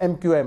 MQM।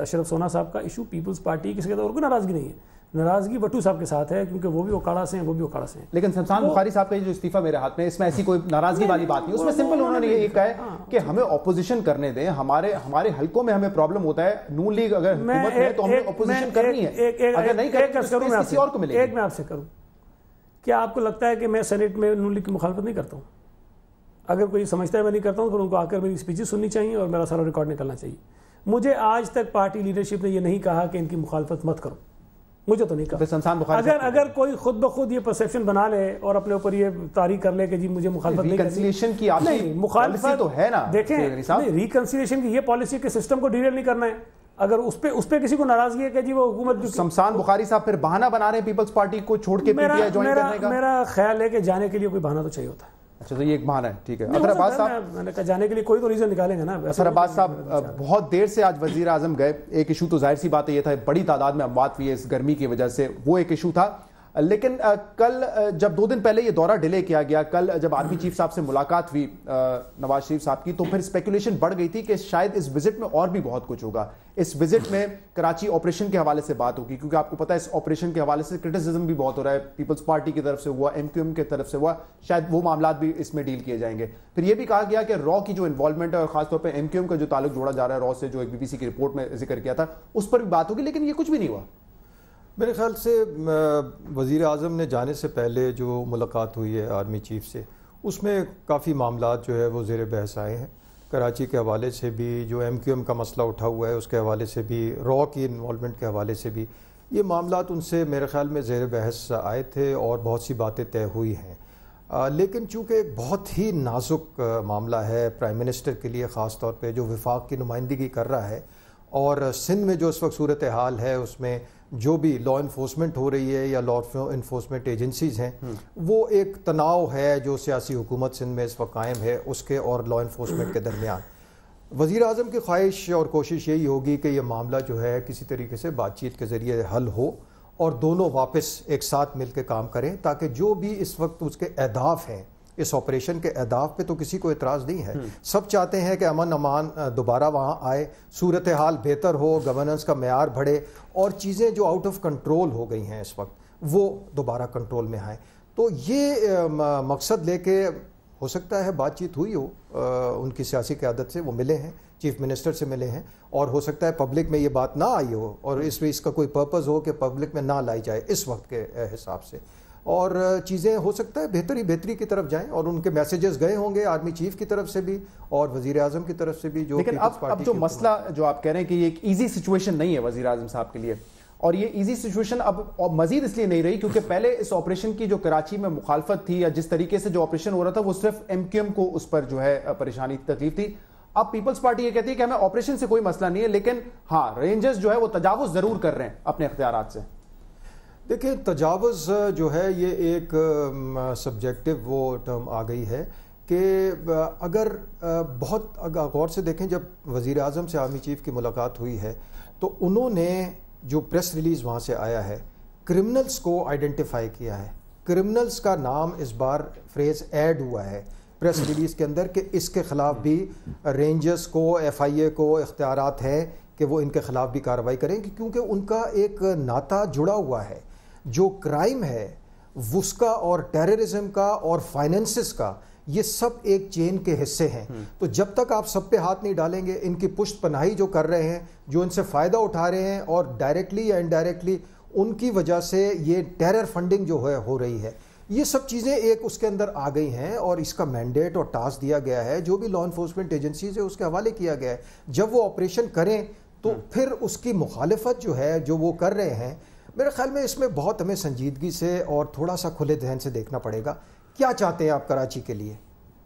اشرف سونا صاحب کا ایشو پیپلز پارٹی کسی کے اور کوئی ناراضگی نہیں ہے, ناراضگی بٹو صاحب کے ساتھ ہے کیونکہ وہ بھی اوکاڑا سے ہیں, وہ بھی اوکاڑا سے ہیں. لیکن شمشان بخاری صاحب کا جو استعفیٰ میرے ہاتھ میں, اس میں ایسی کوئی ناراضگی والی بات نہیں. اس میں سمپل انہوں نے یہ کہا ہے کہ ہمیں اپوزیشن کرنے دیں, ہمارے حلقوں میں ہمیں پرابلم ہوتا ہے, نون لیگ اگر حکومت ہے تو ہمیں اپوزیشن کرنی ہے, اگر نہیں کریں تو کسی اور کو ملے گی. ایک میں آپ سے کروں, کیا آپ کو لگتا ہے کہ میں سینٹ میں نون لیگ کی مخالفت نہیں کرتا ہوں؟ اگر کوئی سمجھتا ہے میں نہیں کرتا ہوں تو ان کو آ کر میری اسپیچز سننی چاہیے اور میرا سارا ریکارڈ نکلنا چاہیے. مجھے آج تک پارٹی لیڈرشپ نے یہ نہیں کہا کہ ان کی مخالفت مت کرو, مجھے تو نہیں کہا. اگر کوئی خود بخود یہ پرسیپشن بنا لے اور اپنے اوپر یہ تاریخ کر لے کہ جی مجھے مخالفت نہیں ریکنسیلیشن کی مخالفت تو ہے نا, دیکھیں ریکنسیلیشن کی یہ پالیسی کے سسٹم کو ڈیریل نہیں کرنا ہے. اگر اس پہ کسی کو ناراضگی ہے کہ جی وہ حکومت, شمشان بخاری صاحب پھر بہانہ بنا رہے ہیں پیپلز پارٹی کو چھوڑ کے پی ٹی آئی جوائن کرنے کا. میرا خیال ہے کہ جانے کے لیے کوئی بہانہ تو چاہیے ہوتا ہے. اچھا تو یہ ایک بہانہ ہے, ٹھیک ہے. اظہر عباس صاحب, میں نے کہا جانے کے لیے کوئی تو ریزن نکالیں گے نا. اظہر عباس صاحب بہت دیر سے آج وزیر اعظم گئے, ایک ایشو تو ظاہر سی بات ہے یہ تھا, بڑی تعداد میں اموات ہوئی ہے اس گرمی کی وجہ سے, وہ ایک ایشو تھا. لیکن کل جب 2 دن پہلے یہ دورہ ڈیلے کیا گیا, کل جب آرمی چیف صاحب سے ملاقات ہوئی نواز شریف صاحب کی, تو پھر اسپیکولیشن بڑھ گئی تھی کہ شاید اس وزٹ میں اور بھی بہت کچھ ہوگا. اس وزٹ میں کراچی آپریشن کے حوالے سے بات ہوگی, کیونکہ آپ کو پتا ہے اس آپریشن کے حوالے سے کرٹیسزم بھی بہت ہو رہا ہے, پیپلز پارٹی کی طرف سے ہوا, ایم کیو ایم کی طرف سے ہوا, شاید وہ معاملات بھی اس میں ڈیل کیے جائیں گے. پھر یہ بھی کہا گیا کہ را کی جو انوالومنٹ ہے اور خاص طور پہ ایم کیو ایم کا جو تعلق جوڑا جا رہا ہے را سے, جو ایک بی بی سی کی رپورٹ میں ذکر کیا تھا, اس پر بھی بات ہوگی, لیکن یہ کچھ بھی نہیں ہوا. میرے خیال سے وزیر اعظم نے جانے سے پہلے جو ملاقات ہوئی ہے آرمی چیف سے, اس میں کافی معاملات جو ہے وہ زیر بحث آئے ہیں. کراچی کے حوالے سے بھی, جو ایم کیو ایم کا مسئلہ اٹھا ہوا ہے اس کے حوالے سے بھی, را کی انوالومنٹ کے حوالے سے بھی, یہ معاملات ان سے میرے خیال میں زیر بحث آئے تھے اور بہت سی باتیں طے ہوئی ہیں. لیکن چونکہ ایک بہت ہی نازک معاملہ ہے پرائم منسٹر کے لیے, خاص طور پہ جو وفاق کی نمائندگی کر رہا ہے, اور سندھ میں جو اس وقت صورتحال ہے اس میں جو بھی لا انفورسمنٹ ہو رہی ہے یا لا انفورسمنٹ ایجنسیز ہیں, وہ ایک تناؤ ہے جو سیاسی حکومت سندھ میں اس وقت قائم ہے اس کے اور لا انفورسمنٹ کے درمیان. وزیر اعظم کی خواہش اور کوشش یہی ہوگی کہ یہ معاملہ جو ہے کسی طریقے سے بات چیت کے ذریعے حل ہو اور دونوں واپس ایک ساتھ مل کے کام کریں, تاکہ جو بھی اس وقت اس کے اہداف ہیں, اس آپریشن کے اہداف پہ تو کسی کو اعتراض نہیں ہے, سب چاہتے ہیں کہ امن امان دوبارہ وہاں آئے, صورتحال بہتر ہو, گورننس کا معیار بڑھے اور چیزیں جو آؤٹ آف کنٹرول ہو گئی ہیں اس وقت وہ دوبارہ کنٹرول میں آئیں. تو یہ مقصد لے کے ہو سکتا ہے بات چیت ہوئی ہو, ان کی سیاسی قیادت سے وہ ملے ہیں, چیف منسٹر سے ملے ہیں, اور ہو سکتا ہے پبلک میں یہ بات نہ آئی ہو اور اس کا کوئی پرپز ہو کہ پبلک میں نہ لائی جائے اس وقت کے حساب سے, اور چیزیں ہو سکتا ہے بہتری کی طرف جائیں, اور ان کے میسیجز گئے ہوں گے آرمی چیف کی طرف سے بھی اور وزیر اعظم کی طرف سے بھی. جو لیکن اب جو مسئلہ جو آپ کہہ رہے ہیں کہ یہ ایک ایزی سچویشن نہیں ہے وزیر اعظم صاحب کے لیے, اور یہ ایزی سچویشن اب مزید اس لیے نہیں رہی کیونکہ پہلے اس آپریشن کی جو کراچی میں مخالفت تھی یا جس طریقے سے جو آپریشن ہو رہا تھا وہ صرف ایم کیو ایم کو اس پر جو ہے پریشانی تکلیف تھی. اب پیپلز پارٹی یہ کہتی ہے کہ ہمیں آپریشن سے کوئی مسئلہ نہیں ہے, لیکن ہاں رینجرز جو ہے وہ تجاوز ضرور کر رہے ہیں اپنے اختیارات سے. دیکھیں تجاوز جو ہے یہ ایک سبجیکٹو وہ ٹرم آ گئی ہے کہ اگر بہت غور سے دیکھیں, جب وزیر اعظم سے آرمی چیف کی ملاقات ہوئی ہے تو انہوں نے جو پریس ریلیز وہاں سے آیا ہے کرمنلز کو آئیڈینٹیفائی کیا ہے. کرمنلز کا نام اس بار فریز ایڈ ہوا ہے پریس ریلیز کے اندر کہ اس کے خلاف بھی رینجرز کو, ایف آئی اے کو اختیارات ہیں کہ وہ ان کے خلاف بھی کارروائی کریں گے, کیونکہ ان کا ایک ناطہ جڑا ہوا ہے. جو کرائم ہے اس کا اور ٹیررزم کا اور فائنینسز کا, یہ سب ایک چین کے حصے ہیں. تو جب تک آپ سب پہ ہاتھ نہیں ڈالیں گے, ان کی پشت پناہی جو کر رہے ہیں, جو ان سے فائدہ اٹھا رہے ہیں اور ڈائریکٹلی یا انڈائریکٹلی ان کی وجہ سے یہ ٹیرر فنڈنگ جو ہے ہو رہی ہے, یہ سب چیزیں ایک اس کے اندر آ گئی ہیں اور اس کا مینڈیٹ اور ٹاسک دیا گیا ہے جو بھی لا انفورسمنٹ ایجنسیز ہے اس کے حوالے کیا گیا ہے. جب وہ آپریشن کریں تو پھر اس کی مخالفت جو ہے جو وہ کر رہے ہیں, میرے خیال میں اس میں بہت ہمیں سنجیدگی سے اور تھوڑا سا کھلے ذہن سے دیکھنا پڑے گا. کیا چاہتے ہیں آپ کراچی کے لیے؟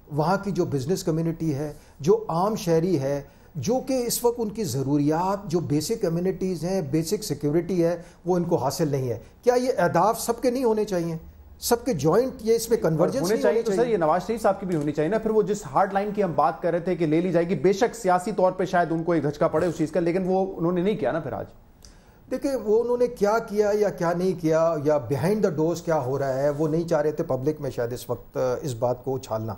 وہاں کی جو بزنس کمیونٹی ہے, جو عام شہری ہے, جو کہ اس وقت ان کی ضروریات جو بیسک کمیونٹیز ہیں, بیسک سیکیورٹی ہے, وہ ان کو حاصل نہیں ہے. کیا یہ اہداف سب کے نہیں ہونے چاہیے, سب کے جوائنٹ یہ اس میں کنورجنس ہونے چاہیے؟ تو سر یہ نواز شریف صاحب کی بھی ہونی چاہیے نا. پھر وہ جس ہارڈ لائن کی ہم بات کر رہے تھے کہ لے لی جائے گی, بے شک سیاسی طور پہ شاید ان کو ایک دھچکا پڑے اس چیز کا, لیکن وہ انہوں نے نہیں کیا نا. پھر آج دیکھیں وہ انہوں نے کیا کیا یا کیا نہیں کیا, یا بیہائنڈ دا ڈورز کیا ہو رہا ہے, وہ نہیں چاہ رہے تھے پبلک میں شاید اس وقت اس بات کو اچھالنا.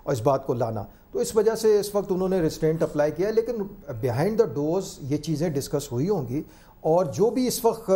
اور اس بات کو لانا. تو اس وجہ سے اس وقت انہوں نے ریسٹرینٹ اپلائی کیا ہے, لیکن بیہائنڈ دا ڈورز یہ چیزیں ڈسکس ہوئی ہوں گی, اور جو بھی اس وقت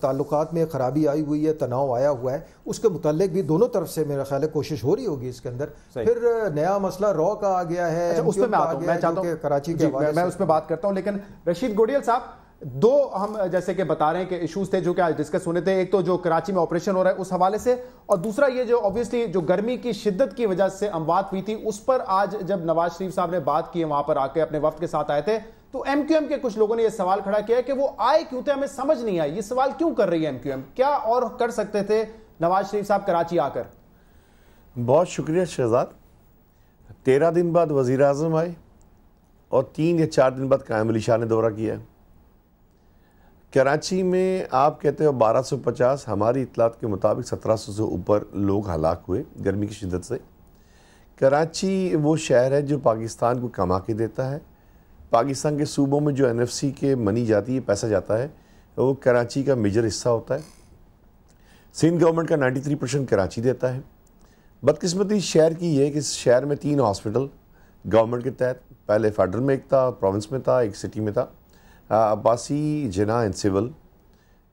تعلقات میں خرابی آئی ہوئی ہے, تناؤ آیا ہوا ہے, اس کے متعلق بھی دونوں طرف سے میرا خیال ہے کوشش ہو رہی ہوگی اس کے اندر. پھر نیا مسئلہ رو کا آ گیا ہے, اس پہ میں آتا ہوں, میں چاہتا ہوں کراچی کے میں اس پہ بات کرتا ہوں. لیکن رشید گوڈیل صاحب, دو ہم جیسے کہ بتا رہے ہیں کہ ایشوز تھے جو کہ آج ڈسکس ہونے تھے. ایک تو جو کراچی میں آپریشن ہو رہا ہے اس حوالے سے, اور دوسرا یہ جو obviously جو گرمی کی شدت کی وجہ سے اموات ہوئی تھی, اس پر آج جب نواز شریف صاحب نے بات کی, وہاں پر آ کے اپنے وفد کے ساتھ آئے تھے, تو ایم کیو ایم کے کچھ لوگوں نے یہ سوال کھڑا کیا ہے کہ وہ آئے کیوں تھے, ہمیں سمجھ نہیں آئی. یہ سوال کیوں کر رہی ہے ایم کیو ایم؟ کیا اور کر سکتے تھے نواز شریف صاحب کراچی آ کر؟ بہت شکریہ شہزاد. 13 دن بعد وزیر اعظم آئے اور 3 یا 4 دن بعد قائم علی شاہ نے دورہ کیا. کراچی میں آپ کہتے ہو 1250, ہماری اطلاعات کے مطابق 1700 سے اوپر لوگ ہلاک ہوئے گرمی کی شدت سے. کراچی وہ شہر ہے جو پاکستان کو کما کے دیتا ہے. پاکستان کے صوبوں میں جو NFC کے منی جاتی ہے, پیسہ جاتا ہے, وہ کراچی کا میجر حصہ ہوتا ہے. سندھ گورنمنٹ کا 93% کراچی دیتا ہے. بدقسمتی شہر کی یہ ہے کہ اس شہر میں 3 ہاسپٹل گورنمنٹ کے تحت, پہلے فیڈرل میں ایک تھا, پروونس میں تھا, ایک سٹی میں تھا, عباسی, جناح اینڈ سول.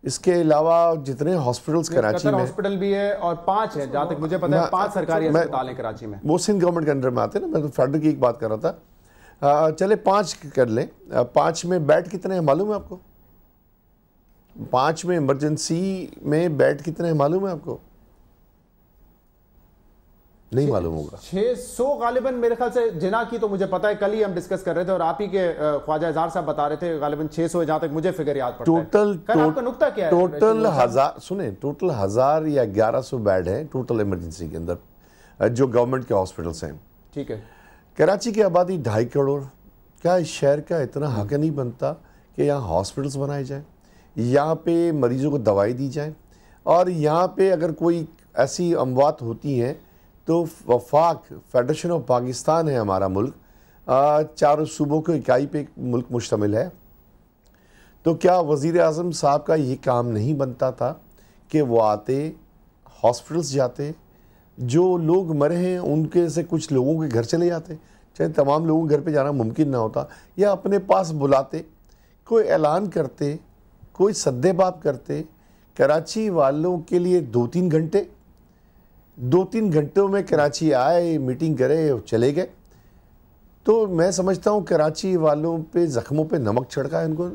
اس کے علاوہ جتنے ہاسپٹلز کراچی میں, ہاسپٹل بھی ہے اور 5 ہیں جہاں تک مجھے پتا ہے, 5 سرکاری ہسپتال ہیں کراچی میں. وہ سندھ گورنمنٹ کے انڈر میں آتے ہیں نا, میں تو فیڈرل کی ایک بات کر رہا تھا. چلے 5 کر لیں. 5 میں بیڈ کتنے ہیں معلوم ہے آپ کو؟ 5 میں ایمرجنسی میں بیڈ کتنے ہیں معلوم ہے آپ کو؟ نہیں معلوم ہوگا. 600 غالباً میرے خیال سے. جناح کی تو مجھے پتا ہے, کل ہی ہم ڈسکس کر رہے تھے اور آپ ہی کے خواجہ اظہار صاحب بتا رہے تھے غالباً 600 جہاں تک مجھے فگر یاد پڑتا ہے. آپ کا نقطہ کیا ہے؟ ٹوٹل 1000 سنیں, ٹوٹل 1000 یا 1100 بیڈ ہیں ٹوٹل ایمرجنسی کے اندر جو گورنمنٹ کے ہاسپٹلس ہیں. ٹھیک ہے. کراچی کی آبادی 2.5 کروڑ. کیا اس شہر کا اتنا حق نہیں بنتا کہ یہاں ہاسپٹلس بنائے جائیں, یہاں پہ مریضوں کو دوائی دی جائیں, اور یہاں پہ اگر کوئی ایسی اموات ہوتی ہیں تو وفاق فیڈریشن آف پاکستان ہے ہمارا ملک, 4 صوبوں کے اکائی پہ ملک مشتمل ہے. تو کیا وزیر اعظم صاحب کا یہ کام نہیں بنتا تھا کہ وہ آتے, ہاسپٹلس جاتے, جو لوگ مرے ہیں ان کے سے کچھ لوگوں کے گھر چلے جاتے, چاہے تمام لوگوں کے گھر پہ جانا ممکن نہ ہوتا, یا اپنے پاس بلاتے, کوئی اعلان کرتے, کوئی سدے باب کرتے. کراچی والوں کے لیے 2-3 گھنٹے, 2-3 گھنٹوں میں کراچی آئے, میٹنگ کرے اور چلے گئے. تو میں سمجھتا ہوں کراچی والوں پہ زخموں پہ نمک چھڑکا ہے ان کو.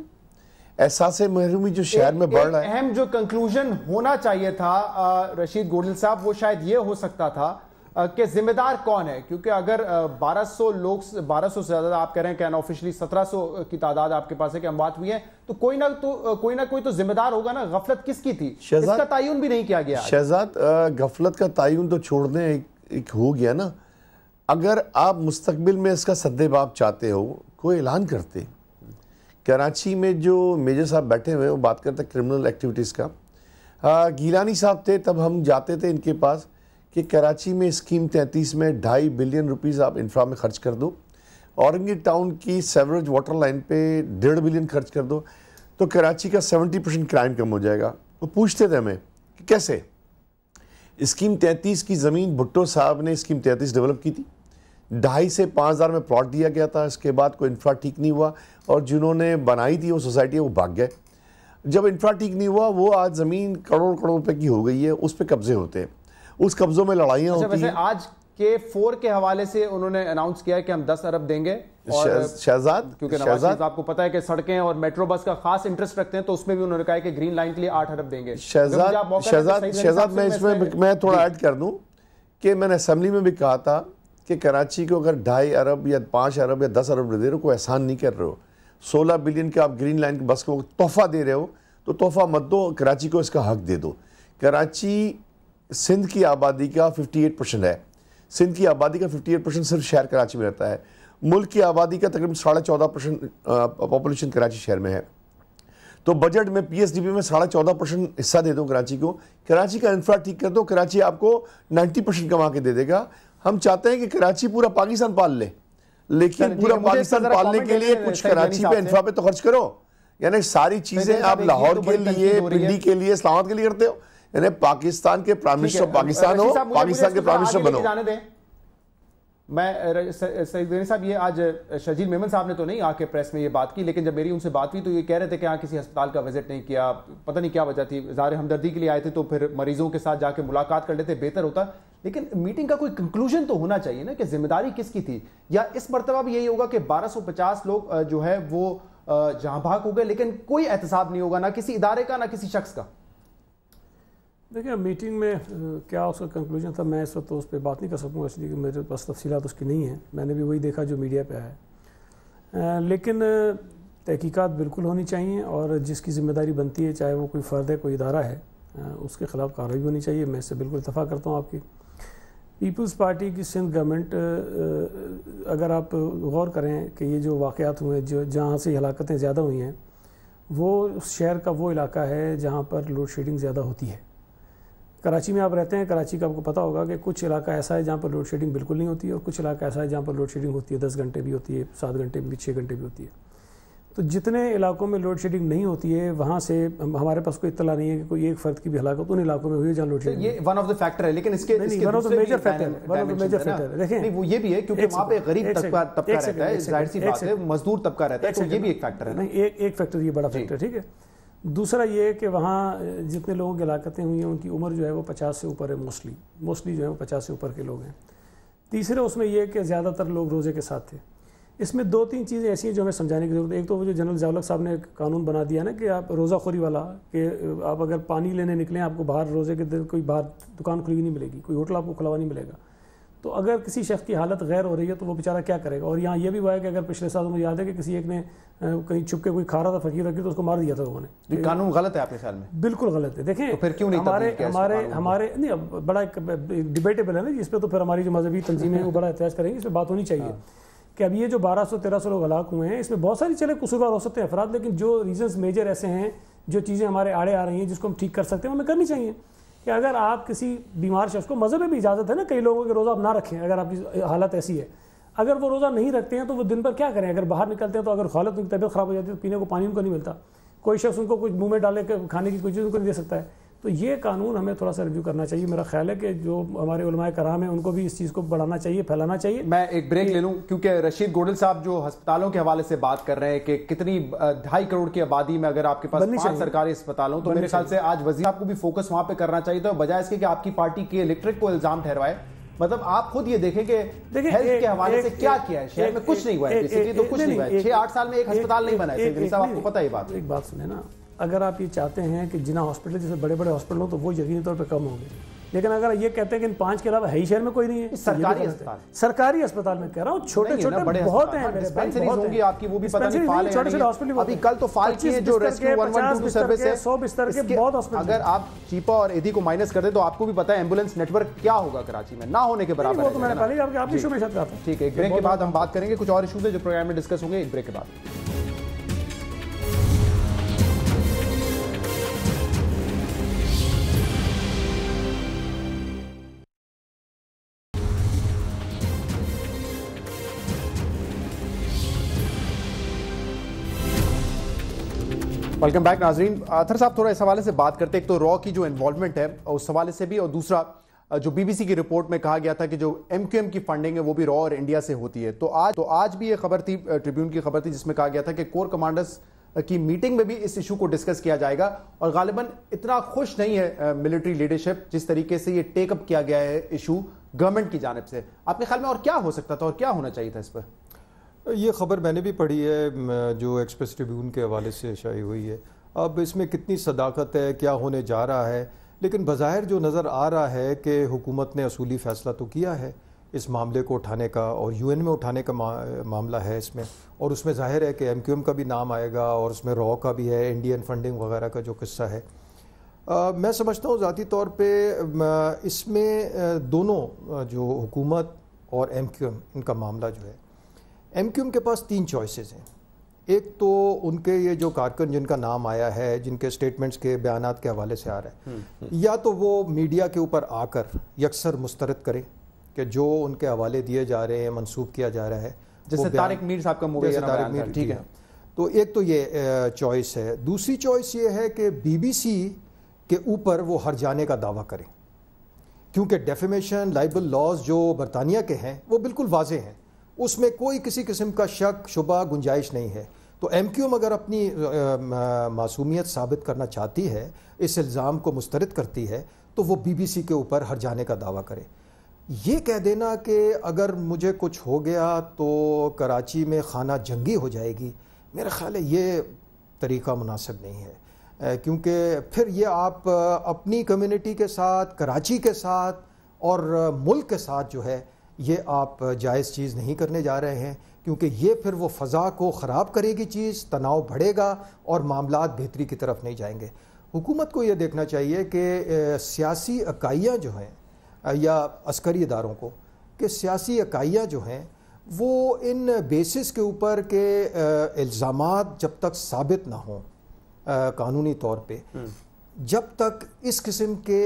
احساس محرومی جو شہر میں بڑھ رہا ہے, اہم جو کنکلوژن ہونا چاہیے تھا رشید گوڈیل صاحب, وہ شاید یہ ہو سکتا تھا کہ ذمہ دار کون ہے. کیونکہ اگر 1200 سے زیادہ آپ کہہ رہے ہیں کہ انآفیشلی 1700 کی تعداد آپ کے پاس ہے کہ اموات ہوئی ہیں, تو کوئی نہ کوئی تو ذمہ دار ہوگا نا. غفلت کس کی تھی؟ اس کا تعین بھی نہیں کیا گیا. شہزاد, غفلت کا تعین تو چھوڑ دیں, ایک ہو گیا نا. اگر آپ مستقبل میں اس کا سدے باب چاہتے ہو, کوئی اعلان کرتے. کراچی میں جو میجر صاحب بیٹھے ہوئے وہ بات کرتے کرمنل ایکٹیویٹیز کا. گیلانی صاحب تھے, تب ہم جاتے تھے ان کے پاس کہ کراچی میں اسکیم 33 میں 2.5 بلین روپیز آپ انفرا میں خرچ کر دو, اورنگی ٹاؤن کی سیوریج واٹر لائن پہ 1.5 بلین خرچ کر دو, تو کراچی کا 70% کرائم کم ہو جائے گا. وہ پوچھتے تھے ہمیں کہ کیسے. اسکیم 33 کی زمین بھٹو صاحب نے اسکیم 33 ڈیولپ کی تھی, 2.5 سے 5,000 میں پلاٹ دیا گیا تھا. اس کے بعد کوئی انفرا ٹھیک نہیں ہوا, اور جنہوں نے بنائی تھی وہ سوسائٹی وہ بھاگ گئے. جب انفرا ٹھیک نہیں ہوا, وہ آج زمین کروڑ روپے کی ہو گئی ہے, اس پہ قبضے ہوتے ہیں, اس قبضوں میں لڑائیاں ہوتی ہیں. آج کے 4 کے حوالے سے انہوں نے اناؤنس کیا ہے کہ ہم 10 ارب دیں گے. شہزاد, کیونکہ نواز شریف آپ کو پتہ ہے کہ سڑکیں اور میٹرو بس کا خاص انٹرسٹ رکھتے ہیں, تو اس میں بھی انہوں نے کہا ہے کہ گرین لائن کے لیے 8 ارب دیں گے. شہزاد میں اس میں تھوڑا ایڈ کر دوں کہ میں نے اسمبلی میں بھی کہا تھا کہ کراچی کو اگر 2.5 ارب یا 5 ارب یا 10 ارب دے رہے ہو, کوئی احسان نہیں کر رہے ہو. 16 بلین کا آپ گرین لائن بس کو تحفہ دے رہے ہو, تو تحفہ مت دو, کراچی کو اس کا حق دے دو. کراچی سندھ کی آبادی کا 58% ہے. سندھ کی آبادی کا 58% صرف شہر کراچی میں رہتا ہے. ملک کی آبادی کا تقریباً 14.5% پاپولیشن کراچی شہر میں ہے. تو بجٹ میں PSDB میں 14.5% حصہ دے دو کراچی کو. کراچی کا انفرا ٹھیک کر دو, کراچی آپ کو 90% کما کے دے دے گا. ہم چاہتے ہیں کہ کراچی پورا پاکستان پال لے, لیکن پورا پاکستان پالنے کے لیے کچھ کراچی پہ انفرا پہ تو خرچ کرو. یعنی ساری چیزیں آپ لاہور کے لیے, پنڈی کے لیے, اسلام آباد کے لیے کرتے ہو. یعنی پاکستان کے پرائم منسٹر پاکستان ہو, پاکستان کے پرائم منسٹر بنو. میں سعید غنی صاحب، یہ آج شرجیل میمن صاحب نے تو نہیں آ کے پریس میں یہ بات کی، لیکن جب میری ان سے بات ہوئی تو یہ کہہ رہے تھے کہ ہاں کسی ہسپتال کا وزٹ نہیں کیا، پتہ نہیں کیا وجہ تھی، ظاہر ہمدردی کے لیے آئے تھے تو پھر مریضوں کے ساتھ جا کے ملاقات کر لیتے بہتر ہوتا. لیکن میٹنگ کا کوئی کنکلوژن تو ہونا چاہیے نا کہ ذمہ داری کس کی تھی، یا اس مرتبہ بھی یہی ہوگا کہ 1250 لوگ جو ہے وہ جہاں بھاگ ہو گئے لیکن کوئی احتساب نہیں ہوگا، نہ کسی ادارے کا نہ کسی شخص کا. دیکھیں میٹنگ میں کیا اس کا کنکلوژن تھا، میں اس وقت تو اس پہ بات نہیں کر سکوں اس لیے کہ میرے پاس تفصیلات اس کی نہیں ہیں، میں نے بھی وہی دیکھا جو میڈیا پہ آیا. لیکن تحقیقات بالکل ہونی چاہیے، اور جس کی ذمہ داری بنتی ہے چاہے وہ کوئی فرد ہے کوئی ادارہ ہے اس کے خلاف کارروائی ہونی چاہیے. میں اس سے بالکل اتفاق کرتا ہوں آپ کی. پیپلز پارٹی کی سندھ گورنمنٹ، اگر آپ غور کریں کہ یہ جو واقعات ہوئے جو جہاں سے ہلاکتیں زیادہ ہوئی ہیں وہ اس شہر کا وہ علاقہ ہے جہاں پر لوڈ شیڈنگ زیادہ ہوتی ہے. کراچی میں آپ رہتے ہیں، کراچی کا آپ کو پتہ ہوگا کہ کچھ علاقہ ایسا ہے جہاں پر لوڈ شیڈنگ بالکل نہیں ہوتی ہے، اور کچھ علاقہ ایسا ہے جہاں پر لوڈ شیڈنگ ہوتی ہے 10 گھنٹے بھی ہوتی ہے، 7 گھنٹے بھی، 6 گھنٹے بھی ہوتی ہے. تو جتنے علاقوں میں لوڈ شیڈنگ نہیں ہوتی ہے وہاں سے ہمارے پاس کوئی اطلاع نہیں ہے کہ کوئی ایک فرد کی بھی ہلاکت ان علاقوں میں ہوئی ہے جہاں لوڈ شیڈنگ. یہ ون آف دا فیکٹر ہے، لیکن اس کے میجر فیکٹر دیکھیں وہ یہ بھی ہے کیونکہ وہاں پہ غریب طبقہ رہتا ہے، ظاہر سی بات ہے مزدور طبقہ رہتا ہے، تو یہ بھی ایک فیکٹر ہے. نہیں، ایک فیکٹر یہ بڑا فیکٹر، ٹھیک ہے. دوسرا یہ ہے کہ وہاں جتنے لوگوں کی ہلاکتیں ہوئی ہیں ان کی عمر جو ہے وہ 50 سے اوپر ہے، موسٹلی جو ہے وہ 50 سے اوپر کے لوگ ہیں. تیسرے اس میں یہ ہے کہ زیادہ تر لوگ روزے کے ساتھ تھے. اس میں 2-3 چیزیں ایسی ہیں جو ہمیں سمجھانے کی ضرورت ہے. ایک تو وہ جو جنرل ضیاء الحق صاحب نے قانون بنا دیا نا کہ آپ روزہ خوری والا، کہ آپ اگر پانی لینے نکلیں آپ کو باہر روزے کے دن کوئی باہر دکان کھلی نہیں ملے گی، کوئی ہوٹل آپ کو کھلا نہیں ملے گا. تو اگر کسی شخص کی حالت غیر ہو رہی ہے تو وہ بیچارہ کیا کرے گا. اور یہاں یہ بھی ہوا ہے کہ اگر پچھلے سال مجھے یاد ہے کہ کسی ایک نے کہیں چھپ کے کوئی کھا رہا تھا فقیر رکھی تو اس کو مار دیا تھا لوگوں نے. یہ قانون غلط ہے آپ کے خیال میں؟ بالکل غلط ہے. دیکھیں پھر کیوں نہیں ہمارے نہیں، بڑا ڈیبیٹیبل ہے نا اس پہ، تو پھر ہماری جو مذہبی تنظیمیں وہ بڑا احتجاج کریں گے، اس پہ بات ہونی چاہیے کہ اب یہ جو 1200-1300 لوگ ہلاک ہوئے ہیں اس میں بہت ساری چلے قصوروار ہو سکتے ہیں افراد، لیکن جو ریزنز میجر ایسے ہیں جو چیزیں ہمارے آڑے آ رہی ہیں جس کو ہم ٹھیک کر سکتے ہیں ہمیں کرنی چاہیے. کہ اگر آپ کسی بیمار شخص کو، مذہب میں بھی اجازت ہے نا کئی لوگوں کے روزہ آپ نہ رکھیں اگر آپ کی حالت ایسی ہے، اگر وہ روزہ نہیں رکھتے ہیں تو وہ دن پر کیا کریں. اگر باہر نکلتے ہیں تو اگر حالت ان کی طبیعت خراب ہو جاتی ہے تو پینے کو پانی ان کو نہیں ملتا، کوئی شخص ان کو کچھ منہ میں ڈالے کھانے کی کوئی چیز ان کو نہیں دے سکتا ہے. تو یہ قانون ہمیں تھوڑا سا ریویو کرنا چاہیے. میرا خیال ہے کہ جو ہمارے علماء کرام ہیں ان کو بھی اس چیز کو بڑھانا چاہیے، پھیلانا چاہیے. میں ایک بریک لے لوں کیونکہ رشید گوڈل صاحب جو ہسپتالوں کے حوالے سے بات کر رہے ہیں کہ کتنی 2.5 کروڑ کی آبادی میں اگر آپ کے پاس 5 سرکاری اسپتال ہوں تو میرے خیال سے آج وزیر صاحب کو بھی فوکس وہاں پہ کرنا چاہیے تھا، بجائے اس کے کہ آپ کی پارٹی کے الیکٹریٹ کو الزام ٹھہروائے. مطلب آپ خود یہ دیکھیں کہ ہیلتھ کے حوالے سے کیا کیا ہے شہر میں، کچھ نہیں ہوا ہے، بیسیکلی تو کچھ نہیں ہوا ہے. 6-8 سال میں ایک ہسپتال نہیں بنا ہے صاحب، آپ کو پتہ ہے یہ بات. ایک بات سنیں نا، اگر آپ یہ چاہتے ہیں کہ جنہ ہاسپٹل جیسے بڑے بڑے ہاسپٹل ہوں تو وہ یقینی طور پہ کم ہوں گے، لیکن اگر یہ کہتے ہیں کہ ان 5 کے علاوہ ہے ہی شہر میں کوئی نہیں ہے، سرکاری اسپتال میں کہہ رہا ہوں چھوٹے چھوٹے بہت ہیں، ڈسپینسریز ہوں گی آپ کی وہ بھی پتہ نہیں فعال ہیں. چھوٹے چھوٹے ہاسپٹل ابھی کل تو فعال کیے جو ریسکیو 112 سروس ہے 100 بستر کے بہت ہاسپٹل. اگر آپ چیپا اور ایدھی کو مائنس کر دیں تو آپ کو بھی پتہ ہے ایمبولینس نیٹ ورک کیا ہوگا کراچی میں، نہ ہونے کے برابر ہے. وہ تو میں نے پہلے آپ کی شو میں کہا تھا. ٹھیک ہے، ایک بریک کے بعد ہم بات کریں گے. کچھ اور ایشوز ہیں جو پروگرام میں ڈسکس ہوں گے ایک بریک کے بعد. ویلکم بیک ناظرین. اطہر صاحب تھوڑا اس حوالے سے بات کرتے ہیں، ایک تو را کی جو انوالومنٹ ہے اس حوالے سے بھی، اور دوسرا جو بی بی سی کی رپورٹ میں کہا گیا تھا کہ جو ایم کیو ایم کی فنڈنگ ہے وہ بھی را اور انڈیا سے ہوتی ہے. تو آج بھی یہ خبر تھی، ٹریبیون کی خبر تھی جس میں کہا گیا تھا کہ کور کمانڈرز کی میٹنگ میں بھی اس ایشو کو ڈسکس کیا جائے گا، اور غالباً اتنا خوش نہیں ہے ملٹری لیڈرشپ جس طریقے سے یہ ٹیک اپ کیا گیا ہے ایشو گورنمنٹ کی جانب سے. آپ کے خیال میں اور کیا ہو سکتا تھا اور کیا ہونا چاہیے تھا اس پر؟ یہ خبر میں نے بھی پڑھی ہے جو ایکسپریس ٹریبیون کے حوالے سے شائع ہوئی ہے. اب اس میں کتنی صداقت ہے، کیا ہونے جا رہا ہے، لیکن بظاہر جو نظر آ رہا ہے کہ حکومت نے اصولی فیصلہ تو کیا ہے اس معاملے کو اٹھانے کا، اور یو این میں اٹھانے کا معاملہ ہے اس میں، اور اس میں ظاہر ہے کہ ایم کیو ایم کا بھی نام آئے گا اور اس میں را کا بھی ہے، انڈین فنڈنگ وغیرہ کا جو قصہ ہے. میں سمجھتا ہوں ذاتی طور پہ اس میں دونوں جو حکومت اور ایم کیو ایم ان کا معاملہ جو ہے، ایم کیو ایم کے پاس 3 چوائسز ہیں. ایک تو ان کے یہ جو کارکن جن کا نام آیا ہے، جن کے سٹیٹمنٹس کے بیانات کے حوالے سے آ رہا ہے، یا تو وہ میڈیا کے اوپر آ کر یکسر مسترد کریں کہ جو ان کے حوالے دیے جا رہے ہیں، منسوب کیا جا رہا ہے، جیسے طارق میر صاحب کا مووی ہے. ٹھیک ہے، تو ایک تو یہ چوائس ہے. دوسری چوائس یہ ہے کہ بی بی سی کے اوپر وہ ہر جانے کا دعویٰ کریں کیونکہ ڈیفیمیشن لائبل لاز جو برطانیہ کے ہیں وہ بالکل واضح ہیں، اس میں کوئی کسی قسم کا شک شبہ گنجائش نہیں ہے. تو ایم کیو ایم اگر اپنی معصومیت ثابت کرنا چاہتی ہے، اس الزام کو مسترد کرتی ہے، تو وہ بی بی سی کے اوپر ہر جانے کا دعویٰ کرے. یہ کہہ دینا کہ اگر مجھے کچھ ہو گیا تو کراچی میں خانہ جنگی ہو جائے گی، میرا خیال ہے یہ طریقہ مناسب نہیں ہے، کیونکہ پھر یہ آپ اپنی کمیونٹی کے ساتھ، کراچی کے ساتھ اور ملک کے ساتھ جو ہے یہ آپ جائز چیز نہیں کرنے جا رہے ہیں، کیونکہ یہ پھر وہ فضا کو خراب کرے گی چیز، تناؤ بڑھے گا اور معاملات بہتری کی طرف نہیں جائیں گے. حکومت کو یہ دیکھنا چاہیے کہ سیاسی اکائیاں جو ہیں یا عسکری اداروں کو، کہ سیاسی اکائیاں جو ہیں وہ ان بیسس کے اوپر کہ الزامات جب تک ثابت نہ ہوں قانونی طور پہ، جب تک اس قسم کے